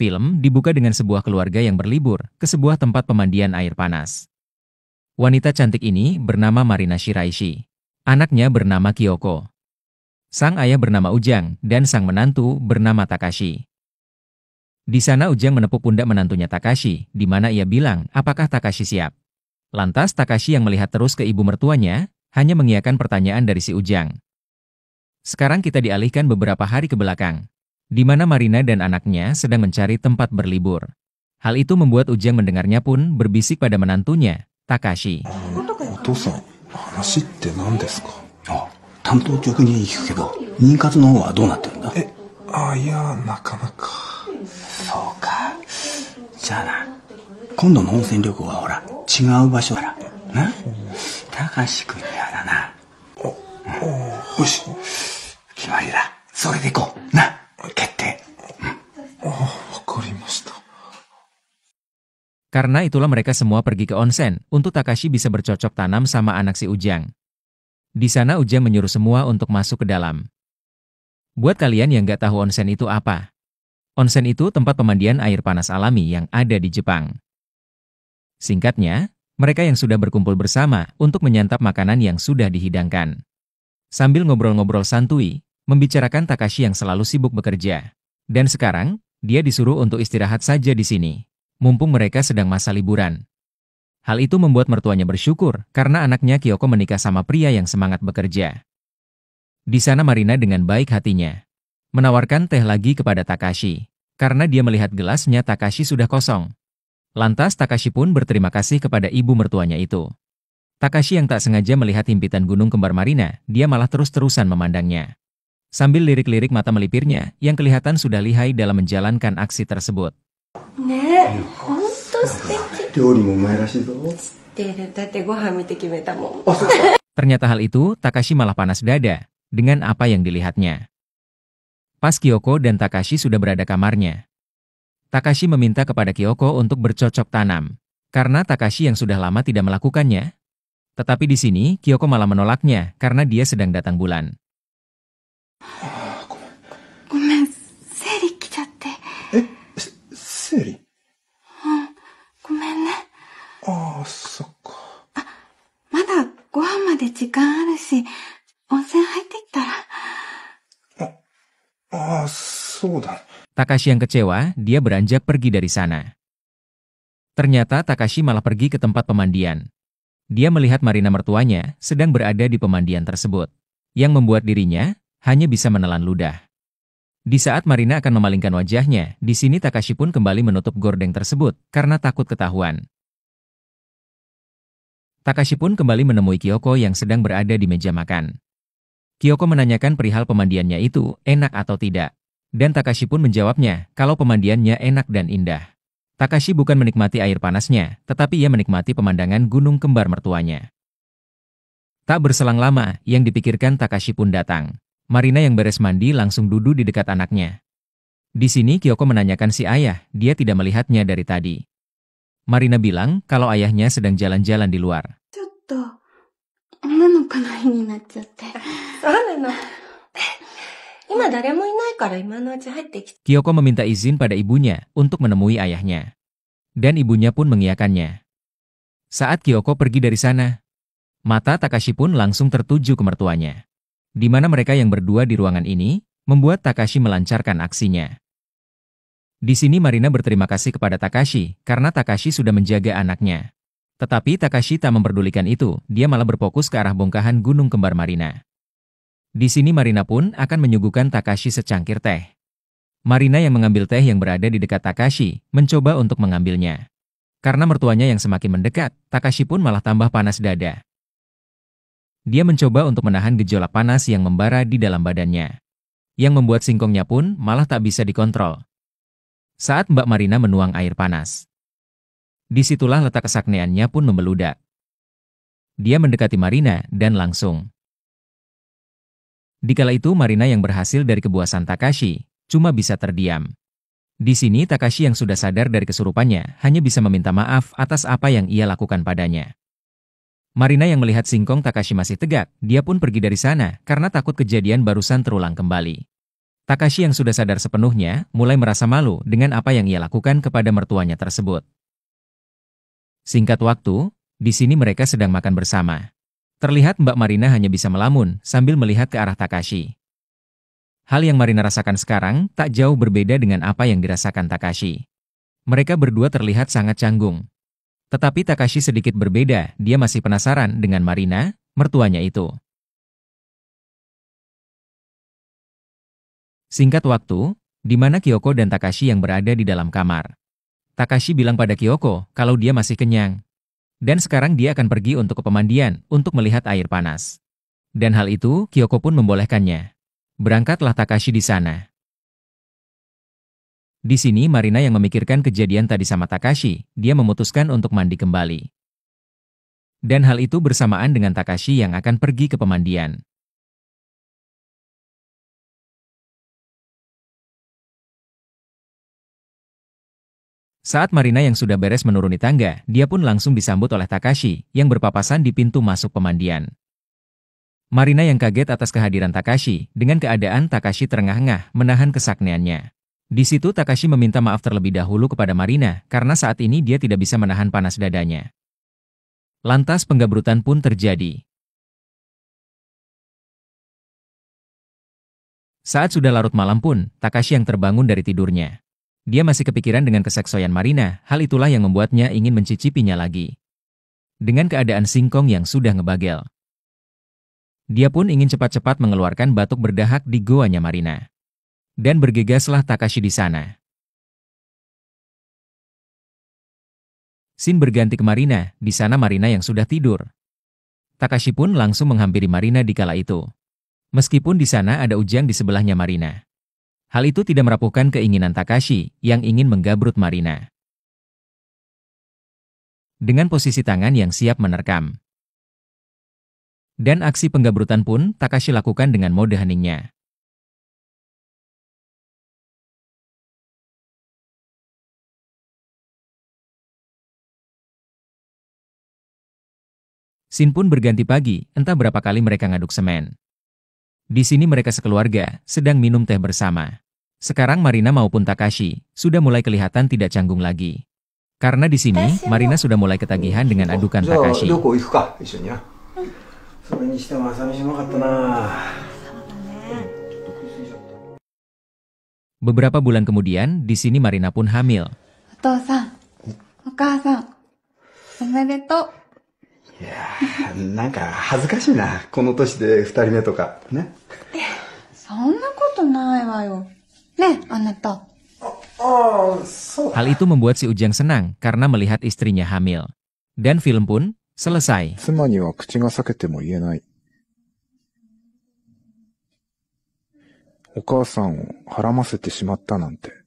Film dibuka dengan sebuah keluarga yang berlibur ke sebuah tempat pemandian air panas. Wanita cantik ini bernama Marina Shiraishi. Anaknya bernama Kyoko. Sang ayah bernama Ujang dan sang menantu bernama Takashi. Di sana Ujang menepuk pundak menantunya Takashi, di mana ia bilang, apakah Takashi siap? Lantas Takashi yang melihat terus ke ibu mertuanya, hanya mengiyakan pertanyaan dari si Ujang. Sekarang kita dialihkan beberapa hari ke belakang, di mana Marina dan anaknya sedang mencari tempat berlibur. Hal itu membuat Ujang mendengarnya pun berbisik pada menantunya, Takashi. お父さん、話って何ですか？担当直に聞くけど、妊活の方はどうなってるんだ？いや、なかなか。そうか。じゃあな、今度の温泉旅行はほら、違う場所から。な？高志くんやだな。よし。決まりだ。それで行こう。な。決定。わかりました。 Karena itulah mereka semua pergi ke onsen untuk Takashi bisa bercocok tanam sama anak si Ujang. Di sana Ujang menyuruh semua untuk masuk ke dalam. Buat kalian yang nggak tahu onsen itu apa? Onsen itu tempat pemandian air panas alami yang ada di Jepang. Singkatnya, mereka yang sudah berkumpul bersama untuk menyantap makanan yang sudah dihidangkan. Sambil ngobrol-ngobrol santuy, membicarakan Takashi yang selalu sibuk bekerja. Dan sekarang, dia disuruh untuk istirahat saja di sini. Mumpung mereka sedang masa liburan. Hal itu membuat mertuanya bersyukur karena anaknya Kyoko menikah sama pria yang semangat bekerja. Di sana Marina dengan baik hatinya menawarkan teh lagi kepada Takashi karena dia melihat gelasnya Takashi sudah kosong. Lantas Takashi pun berterima kasih kepada ibu mertuanya itu. Takashi yang tak sengaja melihat himpitan gunung kembar Marina, dia malah terus-terusan memandangnya. Sambil lirik-lirik mata melipirnya yang kelihatan sudah lihai dalam menjalankan aksi tersebut. Ternyata hal itu, Takashi malah panas dada dengan apa yang dilihatnya. Pas Kyoko dan Takashi sudah berada kamarnya, Takashi meminta kepada Kyoko untuk bercocok tanam, karena Takashi yang sudah lama tidak melakukannya. Tetapi di sini, Kyoko malah menolaknya karena dia sedang datang bulan. Takashi yang kecewa, dia beranjak pergi dari sana. Ternyata Takashi malah pergi ke tempat pemandian. Dia melihat Marina mertuanya sedang berada di pemandian tersebut, yang membuat dirinya hanya bisa menelan ludah. Di saat Marina akan memalingkan wajahnya, di sini Takashi pun kembali menutup gorden tersebut karena takut ketahuan. Takashi pun kembali menemui Kyoko yang sedang berada di meja makan. Kyoko menanyakan perihal pemandiannya itu enak atau tidak. Dan Takashi pun menjawabnya kalau pemandiannya enak dan indah. Takashi bukan menikmati air panasnya, tetapi ia menikmati pemandangan gunung kembar mertuanya. Tak berselang lama, yang dipikirkan Takashi pun datang. Marina yang beres mandi langsung duduk di dekat anaknya. Di sini Kyoko menanyakan si ayah, dia tidak melihatnya dari tadi. Marina bilang kalau ayahnya sedang jalan-jalan di luar. Kyoko meminta izin pada ibunya untuk menemui ayahnya. Dan ibunya pun mengiyakannya. Saat Kyoko pergi dari sana, mata Takashi pun langsung tertuju ke mertuanya. Di mana mereka yang berdua di ruangan ini, membuat Takashi melancarkan aksinya. Di sini Marina berterima kasih kepada Takashi karena Takashi sudah menjaga anaknya. Tetapi Takashi tak memperdulikan itu, dia malah berfokus ke arah bongkahan gunung kembar Marina. Di sini Marina pun akan menyuguhkan Takashi secangkir teh. Marina yang mengambil teh yang berada di dekat Takashi, mencoba untuk mengambilnya. Karena mertuanya yang semakin mendekat, Takashi pun malah tambah panas dada. Dia mencoba untuk menahan gejolak panas yang membara di dalam badannya. Yang membuat singkongnya pun malah tak bisa dikontrol. Saat Mbak Marina menuang air panas, disitulah letak kesaktiannya pun membeludak. Dia mendekati Marina dan langsung. Dikala itu Marina yang berhasil dari kebuasan Takashi, cuma bisa terdiam. Di sini Takashi yang sudah sadar dari kesurupannya hanya bisa meminta maaf atas apa yang ia lakukan padanya. Marina yang melihat singkong Takashi masih tegak, dia pun pergi dari sana karena takut kejadian barusan terulang kembali. Takashi yang sudah sadar sepenuhnya, mulai merasa malu dengan apa yang ia lakukan kepada mertuanya tersebut. Singkat waktu, di sini mereka sedang makan bersama. Terlihat Mbak Marina hanya bisa melamun sambil melihat ke arah Takashi. Hal yang Marina rasakan sekarang tak jauh berbeda dengan apa yang dirasakan Takashi. Mereka berdua terlihat sangat canggung. Tetapi Takashi sedikit berbeda, dia masih penasaran dengan Marina, mertuanya itu. Singkat waktu, di mana Kyoko dan Takashi yang berada di dalam kamar. Takashi bilang pada Kyoko kalau dia masih kenyang. Dan sekarang dia akan pergi untuk ke pemandian untuk melihat air panas. Dan hal itu Kyoko pun membolehkannya. Berangkatlah Takashi di sana. Di sini Marina yang memikirkan kejadian tadi sama Takashi, dia memutuskan untuk mandi kembali. Dan hal itu bersamaan dengan Takashi yang akan pergi ke pemandian. Saat Marina yang sudah beres menuruni tangga, dia pun langsung disambut oleh Takashi yang berpapasan di pintu masuk pemandian. Marina yang kaget atas kehadiran Takashi, dengan keadaan Takashi terengah-engah menahan kesakniannya. Di situ Takashi meminta maaf terlebih dahulu kepada Marina karena saat ini dia tidak bisa menahan panas dadanya. Lantas penggabrutan pun terjadi. Saat sudah larut malam pun, Takashi yang terbangun dari tidurnya. Dia masih kepikiran dengan keseksoyan Marina, hal itulah yang membuatnya ingin mencicipinya lagi. Dengan keadaan singkong yang sudah ngebagel. Dia pun ingin cepat-cepat mengeluarkan batuk berdahak di goanya Marina. Dan bergegaslah Takashi di sana. Scene berganti ke Marina, di sana Marina yang sudah tidur. Takashi pun langsung menghampiri Marina di kala itu. Meskipun di sana ada Ujang di sebelahnya Marina. Hal itu tidak merapuhkan keinginan Takashi yang ingin menggabrut Marina. Dengan posisi tangan yang siap menerkam. Dan aksi penggabrutan pun Takashi lakukan dengan mode heningnya. Scene pun berganti pagi, entah berapa kali mereka ngaduk semen. Di sini mereka sekeluarga sedang minum teh bersama. Sekarang Marina maupun Takashi sudah mulai kelihatan tidak canggung lagi. Karena di sini Marina sudah mulai ketagihan dengan adukan Takashi. Beberapa bulan kemudian, di sini Marina pun hamil. Otosan, okasan, omedetou. Ya, なんか恥ずかしいな、この年で2人目とかね。そんなことないわよ。ね、あなた。Hal itu membuat si Ujang senang karena melihat istrinya hamil. Dan film pun selesai. 妻には口が裂けても言えない。お母さんをはらませてしまったなんて。